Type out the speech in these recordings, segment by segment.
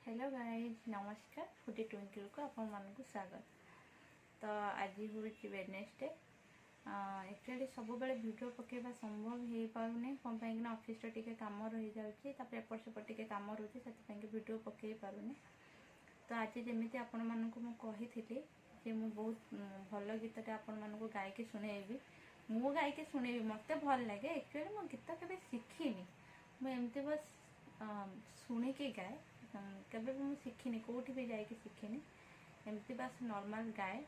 Hello guys नमस्कार foodie twinkle को आपण मानक स्वागत। तो आज हूँ वेडनेसडे एक्चुअली सब बेले वीडियो पकेबा संभव हो पाने कौन पाई ऑफिस टी कम रही जाऊँगी एपट सेपट टी कम रोचे से वीडियो पकई पारुनी। तो आज जमी आपण मानक मुझे मु बहुत भल गीतटे आपण मानक गायकी शुणेबी मु गायकी शुणेबी मत भल लगे। एक्चुअली मो गीत के शिखिनी मुझे बस शुणिकी गाए केबे भी मुझे शिखिनी कौटी भी जाइए शिखिनी एमती बस नॉर्मल गाए।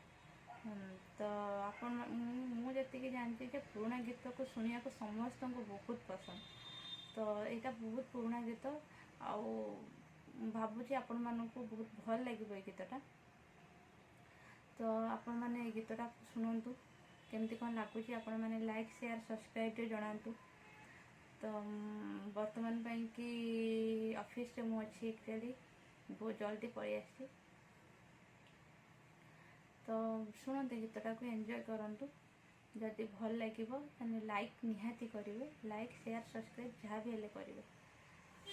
तो आपण मुझे जानती कि पुराना गीत को शुणा को समस्त को बहुत पसंद। तो यहाँ बहुत पुराना गीत आउ भावुची आपण मानक बहुत भल लगे गीतटा। तो आपण मैंने गीतटा शुणु केमती कौन लगुच आपण मैंने लाइक शेयर सब्सक्राइब जनातु। तो बर्तमान कि ऑफिस में मुझे एक्चुअली बहुत जल्दी पलि आसी। तो शुणते गीतटा को एंजॉय करंतु जदि भल लगे लाइक निहाती करेंगे लाइक शेयर सब्सक्राइब जहाँ भी हेल्ले करेंगे।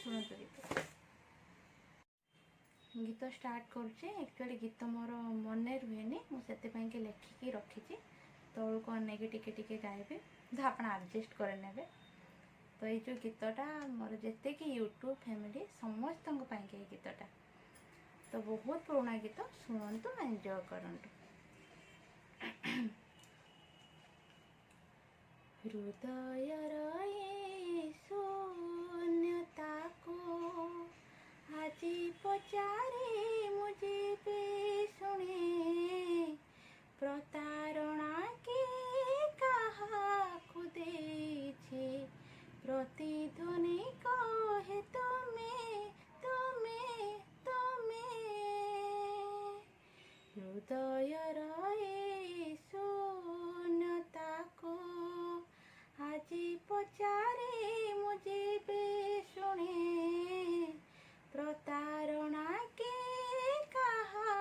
शुणु गीत स्टार्ट करुचे। एक्चुअली गीत मोर मन रुहेनी मुझे लेखिकी रखी तौल को अनेक टिके गायबे तो आप एडजस्ट कर ने। तो ये जो गीतटा मोर जिते कि यूट्यूब फैमिली समस्त गीतटा तो बहुत पुराना गीत शुणु एंजॉय करंतु। हृदयर शून्यता को आज पचारे मुझे पे शुणे प्रतारणा के कहा खुदे प्रतिध्वनि कहे तुम्हें तुम्हें तुम्हें हृदयर शून्यता को आज पचारे मुझे बेसुने प्रतारणा के कहा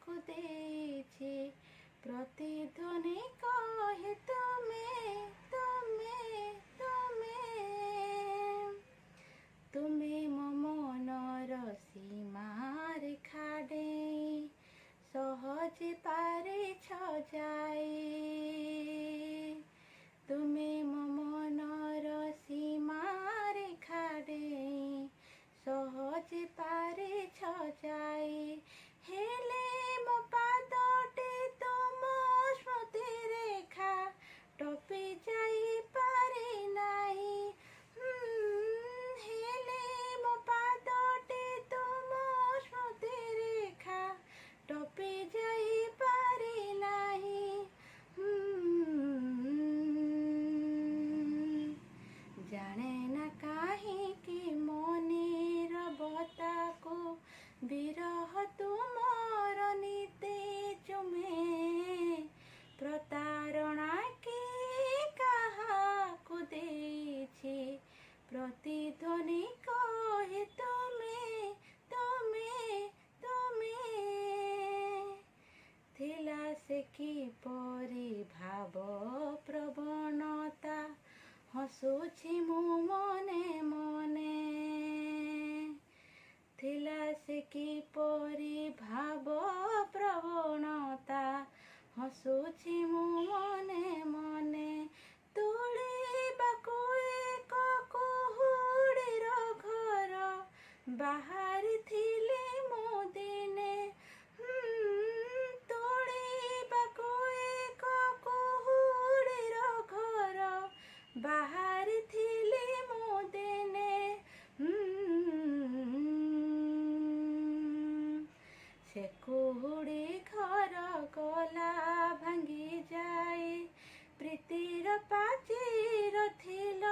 खुदे प्रतिध्वनि कहे तुम्हें तुम्हें तुम्हें तुम्हें मम मनर सीमा रेखा डे सहज पारे छजाए तुम्हें मम मनर सीमा रेखा डे सहज पारे छजाए हेले मो पादटे तुम स्मृति रेखा टपी जाई पारे नाही हेले मो पादटे तुम स्मृति रेखा टपी जाई पारे नाही जाने ना काहे कि मनेर बता को विरह तुमर नीते चुमे प्रतारणा के कहा को देछे प्रतिध्वनि कहे तुम्हें तुम्हें तुम्हें थिला से कि परी भाव प्रवणता हसुछि मु मने मने थिला से कि परी भाव प्रवणता हसुछि मु मने मने तोड़ेबाको एक कुहुड़ीर घर बाहरी थिले मो दिने तोड़ेबाको एक कुहुड़ीर घर बाहरी थिले मो दिने से कुहुड़ी घर गला भांगी जाए प्रीतिर पाचिर थिल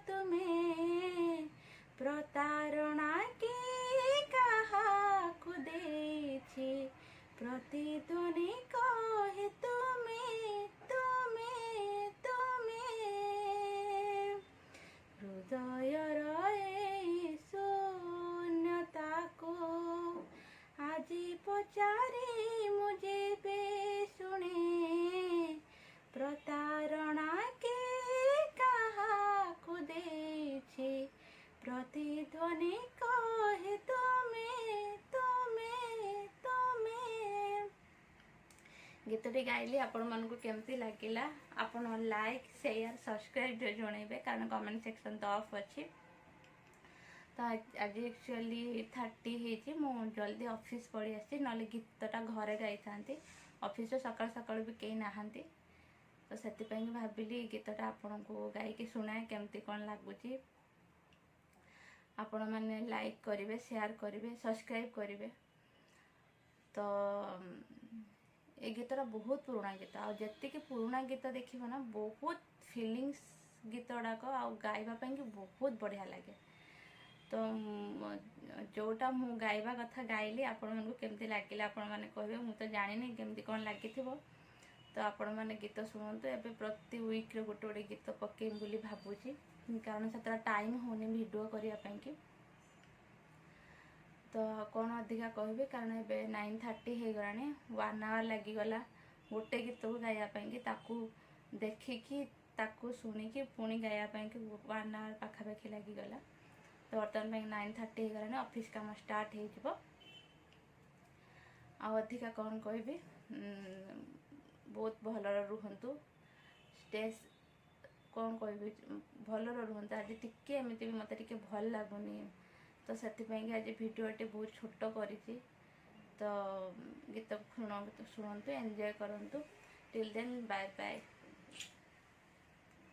तुम्हें प्रतारणा के कहा खुदे प्रतिध्वनि कहे तुम्हें तुम्हें तुम्हें हृदयर शून्यता को आज पचारे मुझे बेसुने प्रतारणा के गीतटी गाइली आपण मानकु केमती लागिला आपण लाइक शेयर सब्सक्राइब जनइबे कारण कमेंट सेक्शन तो ऑफ अच्छी। तो आज एक्चुअली 30 होती मु जल्दी ऑफिस पड़ी आसी ना गीतटा घरे गाई था ऑफिस सकाल सकाल भी कहीं नहांती तो से भाविली गीतटा आपण को गायकी शुणाए केमती कौन लगुच आपण मैंने लाइक करेंगे शेयर करेंगे सब्सक्राइब करेंगे। तो ये गीतटा बहुत पुराना गीत आती पुराना गीत देखिए ना बहुत फिलिंग्स गीत गुड़ाक गाइबापी बहुत बढ़िया लगे। तो जोटा मु गाइबा कथा गाइली आपण मन को केमती लगिला आपण माने कहबे मु तो जानिनी केमती कौन लगी। तो आपण माने गीत शुणु एबे प्रति वीक रे गोटे गोटे गीत पकेम बोली भाबुची कारण से टाइम होने वीडियो करिया कि तो कौन अधिका कहबे कारण एबे 9:30 हो गला 1 आवर लगिगला गोटे गीत को गायापाई ताकू देखिकी ताकू शुणिकी पुणी गायापाई 1 आवर पाखापाखि लगिगला। तो बर्तमान 9:30 हो गला ऑफिस काम स्टार्ट हो अधिका कौन कहबी बहुत भल रुहतु स्टेज कौन कहबी भल रुहतु आज टिके एमती भी मत टिके भल लगुनि तो से आज भिडियोटी बहुत छोट करी। तो गीत शुणु एंजॉय करंतु टिल देन बाय बाय।